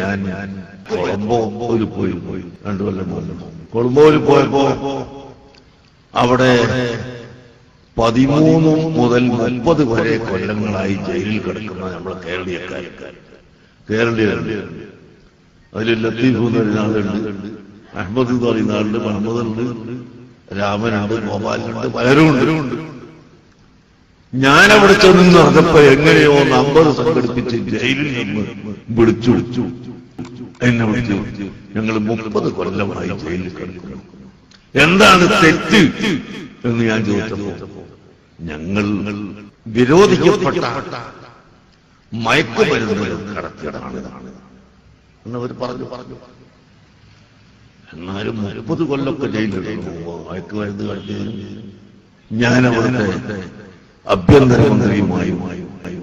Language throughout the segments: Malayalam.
ഞാൻ കൊളംബോയിൽ പോയി 2 കൊല്ലം മുമ്പ് കൊളംബോയിൽ പോയപ്പോ അവിടെ 13 മുതൽ 30 വരെ കൊല്ലങ്ങളായി ജയിലിൽ കിടക്കുന്ന നമ്മളെ കേരളീയരുണ്ട്. അതിൽ ലത്തീഫ് എന്ന് പറയുന്ന ആളുണ്ട്, അഹമ്മദ് എന്ന് പറയുന്ന ആളുണ്ട്, മുഹമ്മദുണ്ട്, രാമനുണ്ട്, ഗോപാലുണ്ട്, പലരും ഉണ്ട്. ഞാനവിടെ ചെന്ന് നടന്നപ്പോ എങ്ങനെയോ നമ്പർ സംഘടിപ്പിച്ച് ജയിലിൽ നിന്ന് വിളിച്ചു എന്നെ വിളിച്ചു. ഞങ്ങൾ 30 കൊല്ലമായി ജയിലിൽ കിടക്കുന്നു. എന്താണ് തെറ്റ് എന്ന് ഞാൻ ചോദിച്ചപ്പോ ഞങ്ങൾ വിരോധിക്കപ്പെട്ട മയക്കുമരുന്ന് കടത്തിയതാണ് എന്നവർ പറഞ്ഞു. എന്നാലും 30 കൊല്ലമൊക്കെ ജയിലിൽ മയക്കുമരുന്ന് കടത്തിയതിനും ഞാൻ അവിടുത്തെ ആഭ്യന്തരമന്ത്രിയുമായും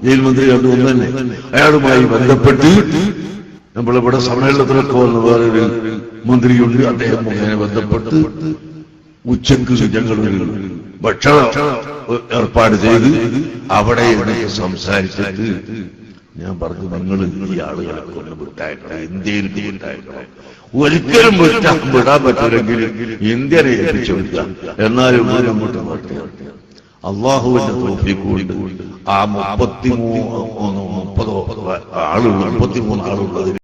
ജയിൽ മന്ത്രിയോട് ഒന്നെ അയാളുമായി ബന്ധപ്പെട്ട് നമ്മളിവിടെ സമ്മേളനത്തിലൊക്കെ വന്ന് വേറൊരു മന്ത്രിയുണ്ട്, അദ്ദേഹം മുഖേന ബന്ധപ്പെട്ട് ഉച്ചക്ക് ഞങ്ങളൊരു ഭക്ഷണം ഏർപ്പാട് ചെയ്ത് അവിടെ എനിക്ക് സംസാരിച്ചിട്ട് ഞാൻ പറഞ്ഞു, നിങ്ങൾ ഈ ആളുകളെ കൊണ്ട് വിട്ടയക്കണം, ഇന്ത്യയിൽ വിട്ടയക്കണം. ഒരിക്കലും വിടാൻ പറ്റില്ലെങ്കിൽ ഇന്ത്യനെ ഏൽപ്പിച്ചു വിടുക. എന്നാലും അങ്ങോട്ട് നോക്കുക. അള്ളാഹുവിന്റെ തൗഫീഖ് കൊണ്ട് ആ 33 ആളുള്ളത്